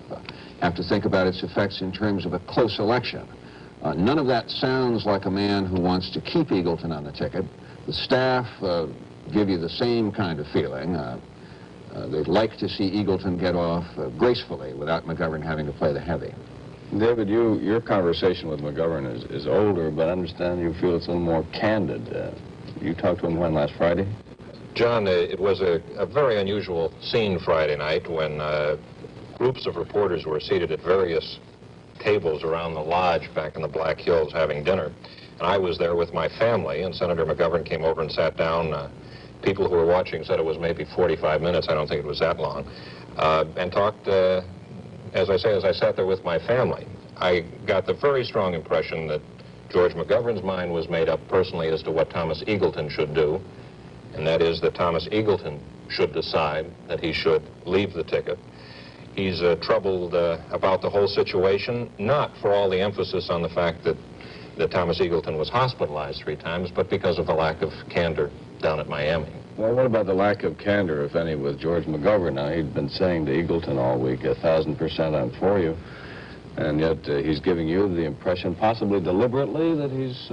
Have to think about its effects in terms of a close election. None of that sounds like a man who wants to keep Eagleton on the ticket. The staff give you the same kind of feeling. They'd like to see Eagleton get off gracefully without McGovern having to play the heavy. David, your conversation with McGovern is older, but I understand you feel it's a little more candid. You talked to him when, last Friday? John, it was a very unusual scene Friday night when groups of reporters were seated at various tables around the lodge back in the Black Hills having dinner. And I was there with my family, and Senator McGovern came over and sat down. People who were watching said it was maybe 45 minutes. I don't think it was that long. And talked, as I say, as I sat there with my family. I got the very strong impression that George McGovern's mind was made up personally as to what Thomas Eagleton should do, and that is that Thomas Eagleton should decide that he should leave the ticket. He's troubled about the whole situation, not for all the emphasis on the fact that Thomas Eagleton was hospitalized 3 times, but because of the lack of candor down at Miami. Well, what about the lack of candor, if any, with George McGovern? Now, he'd been saying to Eagleton all week, 1,000% I'm for you, and yet he's giving you the impression, possibly deliberately, that he's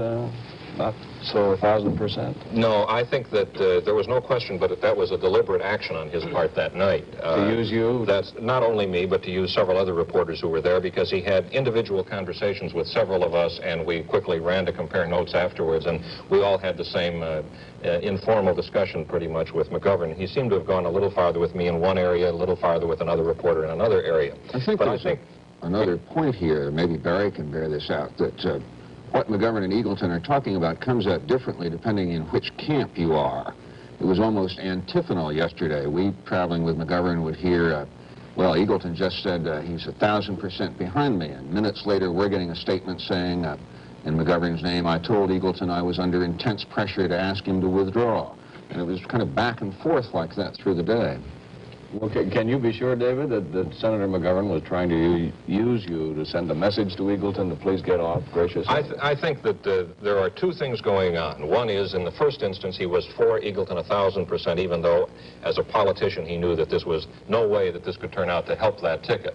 not so 1,000%. No, I think that there was no question but that was a deliberate action on his part that night. To use you? That's not only me, but to use several other reporters who were there, because he had individual conversations with several of us, and we quickly ran to compare notes afterwards, and we all had the same informal discussion pretty much with McGovern. He seemed to have gone a little farther with me in one area, a little farther with another reporter in another area. I think another point here, maybe Barry can bear this out, that what McGovern and Eagleton are talking about comes out differently depending in which camp you are. It was almost antiphonal yesterday. We, traveling with McGovern, would hear, well, Eagleton just said he's 1,000% behind me, and minutes later we're getting a statement saying, in McGovern's name, I told Eagleton I was under intense pressure to ask him to withdraw. And it was kind of back and forth like that through the day. Well, can you be sure, David, that Senator McGovern was trying to use you to send a message to Eagleton to please get off graciously? I think that there are two things going on. One is, in the first instance, he was for Eagleton 1,000%, even though, as a politician, he knew that this was no way that this could turn out to help that ticket.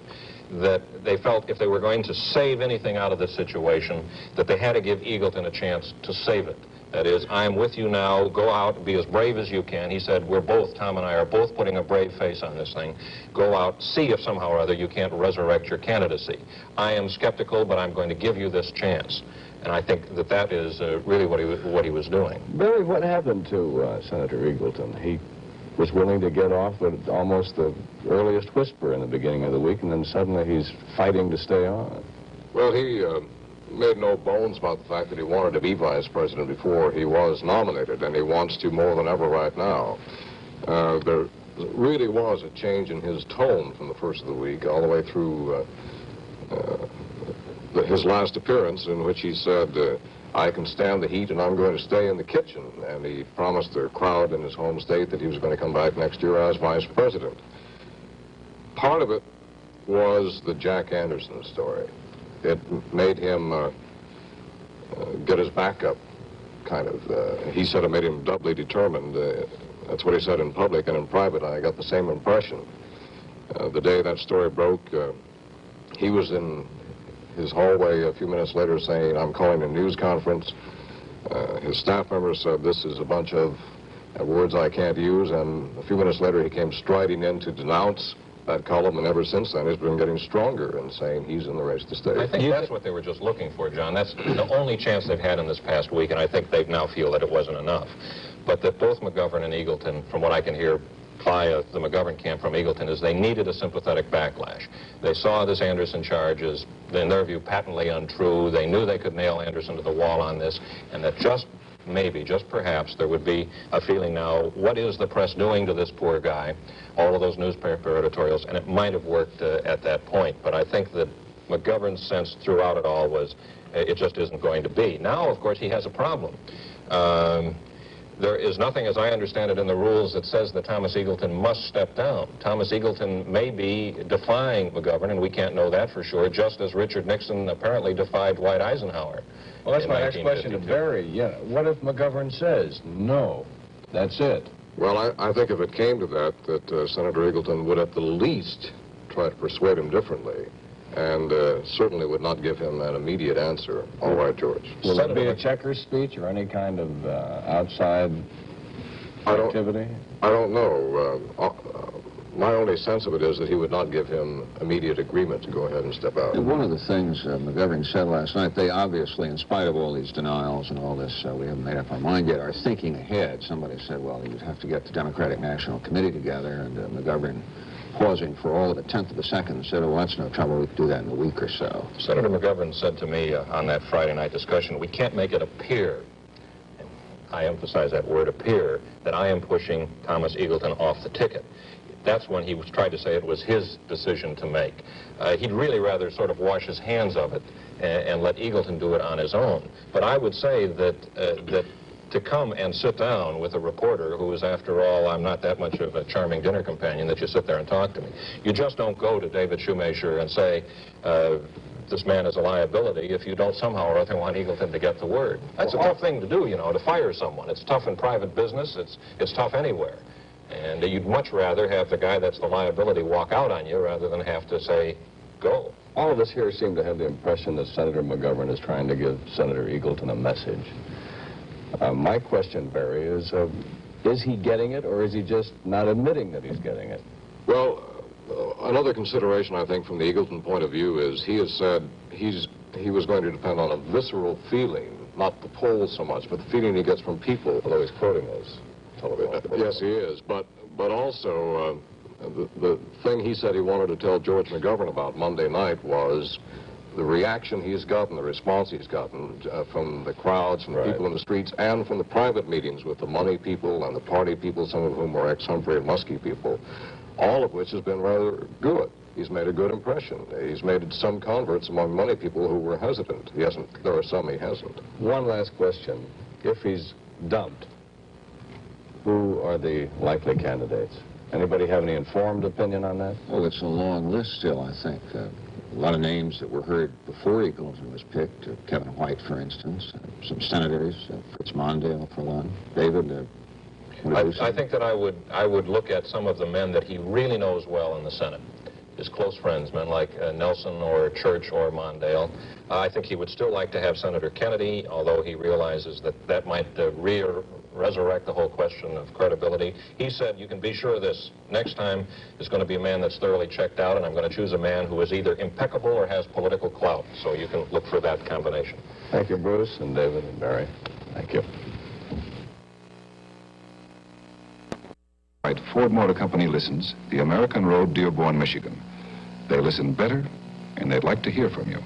That they felt if they were going to save anything out of this situation, that they had to give Eagleton a chance to save it. That is, I'm with you now, go out, be as brave as you can. He said, we're both, Tom and I are both putting a brave face on this thing. Go out, see if somehow or other you can't resurrect your candidacy. I am skeptical, but I'm going to give you this chance. And I think that that is really what he was doing. Barry, what happened to Senator Eagleton? He was willing to get off at almost the earliest whisper in the beginning of the week, and then suddenly he's fighting to stay on. Well, he made no bones about the fact that he wanted to be vice president before he was nominated, and he wants to more than ever right now. There really was a change in his tone from the first of the week all the way through his last appearance, in which he said, I can stand the heat and I'm going to stay in the kitchen. And he promised the crowd in his home state that he was going to come back next year as vice president. Part of it was the Jack Anderson story. It made him get his back up, kind of. He said it made him doubly determined. That's what he said in public, and in private I got the same impression. The day that story broke, he was in his hallway a few minutes later saying, I'm calling a news conference. His staff members said, this is a bunch of words I can't use, and a few minutes later he came striding in to denounce that column, and ever since then he's been getting stronger and saying he's in the race to stay. I think that's what they were just looking for, John. That's the only chance they've had in this past week, and I think they now feel that it wasn't enough. But that both McGovern and Eagleton, from what I can hear via the McGovern camp from Eagleton, is they needed a sympathetic backlash. They saw this Anderson charge as, in their view, patently untrue. They knew they could nail Anderson to the wall on this, and that just maybe, just perhaps, there would be a feeling now, what is the press doing to this poor guy? All of those newspaper editorials, and it might have worked at that point. But I think that McGovern's sense throughout it all was it just isn't going to be. Now, of course, he has a problem. There is nothing, as I understand it, in the rules that says that Thomas Eagleton must step down. Thomas Eagleton may be defying McGovern, and we can't know that for sure, just as Richard Nixon apparently defied Dwight Eisenhower. Well, that's my next question to Barry. Yeah, what if McGovern says, no, that's it? Well, I think if it came to that, Senator Eagleton would at the least try to persuade him differently, and certainly would not give him an immediate answer. All right, George. Will it be a checkers speech or any kind of outside activity? I don't know. My only sense of it is that he would not give him immediate agreement to go ahead and step out. One of the things McGovern said last night, they obviously, in spite of all these denials and all this, we haven't made up our mind yet, are thinking ahead. Somebody said, well, you'd have to get the Democratic National Committee together, and McGovern, pausing for all of a tenth of a second, said, oh, that's no trouble, we could do that in a week or so. Senator McGovern said to me on that Friday night discussion, we can't make it appear, and I emphasize that word appear, that I am pushing Thomas Eagleton off the ticket. That's when he was trying to say it was his decision to make. He'd really rather sort of wash his hands of it and let Eagleton do it on his own. But I would say that to come and sit down with a reporter who is, after all, I'm not that much of a charming dinner companion that you sit there and talk to me. You just don't go to David Shoemaker and say, this man is a liability if you don't somehow or other want Eagleton to get the word. That's a tough thing to do, you know, to fire someone. It's tough in private business. It's tough anywhere. And you'd much rather have the guy that's the liability walk out on you rather than have to say, go. All of us here seem to have the impression that Senator McGovern is trying to give Senator Eagleton a message. My question, Barry, is he getting it, or is he just not admitting that he's getting it? Well, another consideration, I think, from the Eagleton point of view is he has said he was going to depend on a visceral feeling, not the polls so much, but the feeling he gets from people. Although he's quoting those television. Yes, he is. But also, the thing he said he wanted to tell George McGovern about Monday night was the reaction he's gotten, the response he's gotten from the crowds, from the people in the streets, and from the private meetings with the money people and the party people, some of whom were ex-Humphrey and Muskie people, all of which has been rather good. He's made a good impression. He's made some converts among money people who were hesitant. He hasn't. There are some he hasn't. One last question. If he's dumped, Who are the likely candidates? Anybody have any informed opinion on that? Oh, it's a long list still, I think. A lot of names that were heard before Eagleton was picked. Kevin White, for instance. Some senators. Fritz Mondale, for one. David, I think that I would look at some of the men that he really knows well in the Senate. His close friends, men like Nelson or Church or Mondale. I think he would still like to have Senator Kennedy, although he realizes that that might resurrect the whole question of credibility. He said, you can be sure of this. Next time is going to be a man that's thoroughly checked out, and I'm going to choose a man who is either impeccable or has political clout. So you can look for that combination. Thank you, Bruce and David and Barry. Thank you. Ford Motor Company listens, the American Road, Dearborn, Michigan. They listen better, and they'd like to hear from you.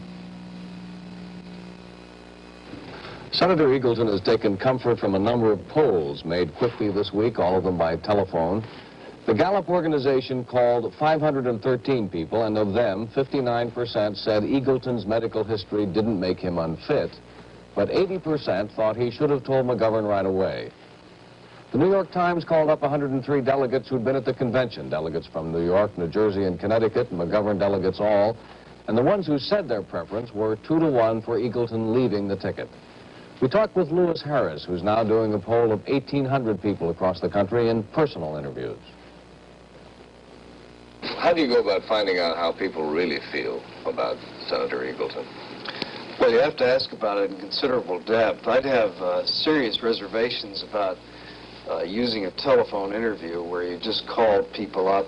Senator Eagleton has taken comfort from a number of polls made quickly this week, all of them by telephone. The Gallup organization called 513 people, and of them, 59% said Eagleton's medical history didn't make him unfit, but 80% thought he should have told McGovern right away. The New York Times called up 103 delegates who'd been at the convention, delegates from New York, New Jersey, and Connecticut, and McGovern delegates all, and the ones who said their preference were 2-to-1 for Eagleton leaving the ticket. We talked with Lewis Harris, who's now doing a poll of 1,800 people across the country in personal interviews. How do you go about finding out how people really feel about Senator Eagleton? Well, you have to ask about it in considerable depth. I'd have serious reservations about using a telephone interview where you just called people up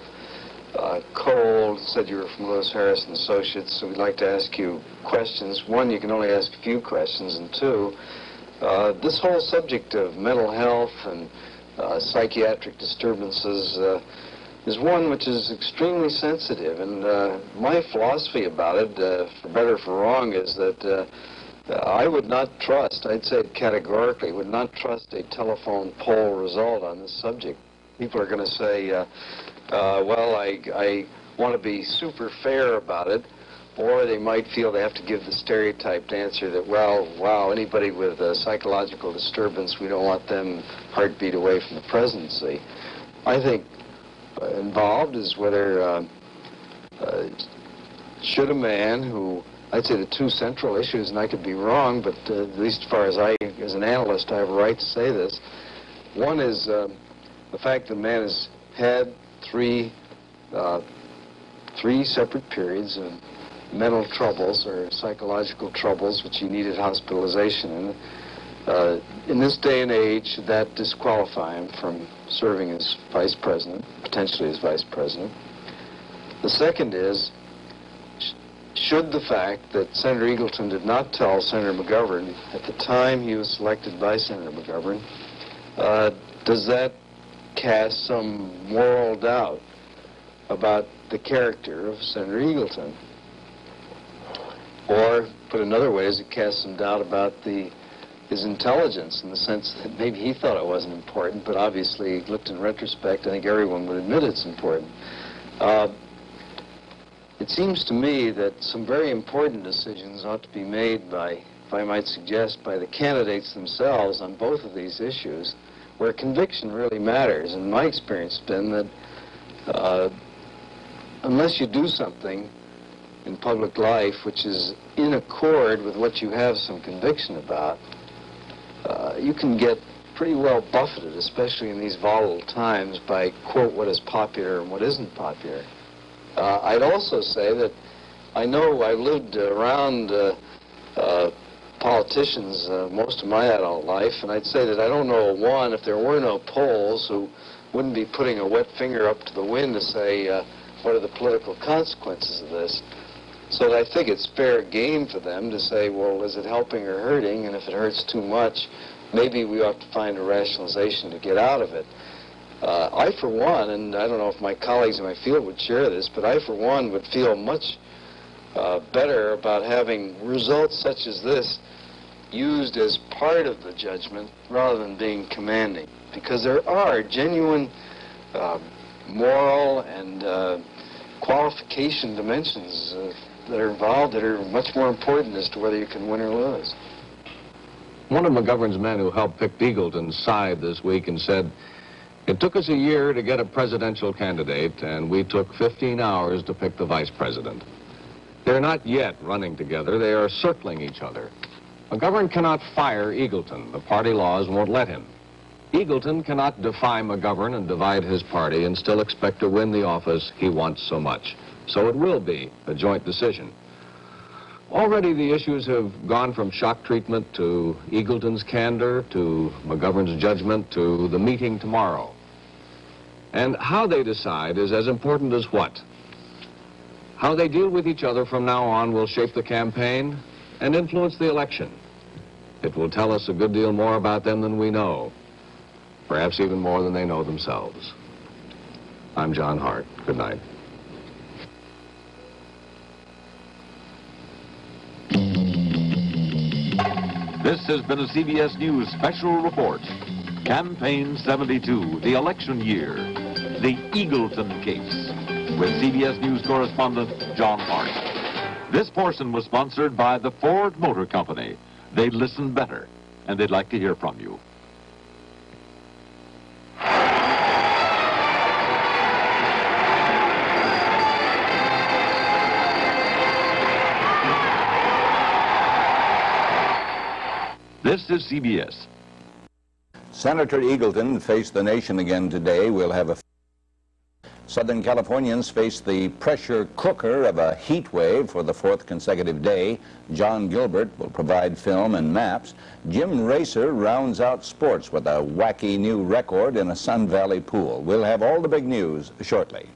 cold, said you were from Lewis Harris and Associates, so we'd like to ask you questions. One, you can only ask a few questions, and two, this whole subject of mental health and psychiatric disturbances is one which is extremely sensitive, and my philosophy about it, for better or for wrong, is that I would not trust, I'd say it categorically, would not trust a telephone poll result on this subject. People are going to say, well, I want to be super fair about it, or they might feel they have to give the stereotyped answer that, well, wow, anybody with a psychological disturbance, we don't want them heartbeat away from the presidency. I think involved is whether should a man who, I'd say the two central issues, and I could be wrong, but at least as far as as an analyst, I have a right to say this. One is the fact that man has had three separate periods of mental troubles or psychological troubles which he needed hospitalization in. In this day and age, should that disqualify him from serving as vice president, potentially as vice president? The second is, should the fact that Senator Eagleton did not tell Senator McGovern at the time he was selected by Senator McGovern, does that cast some moral doubt about the character of Senator Eagleton? Or, put another way, does it cast some doubt about his intelligence, in the sense that maybe he thought it wasn't important, but obviously, looked in retrospect, I think everyone would admit it's important. It seems to me that some very important decisions ought to be made by, if I might suggest, by the candidates themselves on both of these issues, where conviction really matters. And my experience has been that unless you do something in public life which is in accord with what you have some conviction about, you can get pretty well buffeted, especially in these volatile times, by, quote, what is popular and what isn't popular. I'd also say that I know I lived around politicians most of my adult life, and I'd say that I don't know one, if there were no polls, who wouldn't be putting a wet finger up to the wind to say, what are the political consequences of this? So that I think it's fair game for them to say, well, is it helping or hurting? And if it hurts too much, maybe we ought to find a rationalization to get out of it. I, for one, and I don't know if my colleagues in my field would share this, but I, for one, would feel much better about having results such as this used as part of the judgment rather than being commanding. Because there are genuine moral and qualification dimensions that are involved that are much more important as to whether you can win or lose. One of McGovern's men who helped pick Eagleton's side this week and said, It took us a year to get a presidential candidate, and we took 15 hours to pick the vice president. They're not yet running together. They are circling each other. McGovern cannot fire Eagleton. The party laws won't let him. Eagleton cannot defy McGovern and divide his party and still expect to win the office he wants so much. So it will be a joint decision. Already the issues have gone from shock treatment to Eagleton's candor to McGovern's judgment to the meeting tomorrow. And how they decide is as important as what. How they deal with each other from now on will shape the campaign and influence the election. It will tell us a good deal more about them than we know, perhaps even more than they know themselves. I'm John Hart. Good night. This has been a CBS News special report. Campaign 72, the election year, the Eagleton case, with CBS News correspondent John Hart. This portion was sponsored by the Ford Motor Company. They listen better, and they'd like to hear from you. This is CBS. Senator Eagleton faced the nation again today. We'll have a... Southern Californians face the pressure cooker of a heat wave for the 4th consecutive day. John Gilbert will provide film and maps. Jim Racer rounds out sports with a wacky new record in a Sun Valley pool. We'll have all the big news shortly.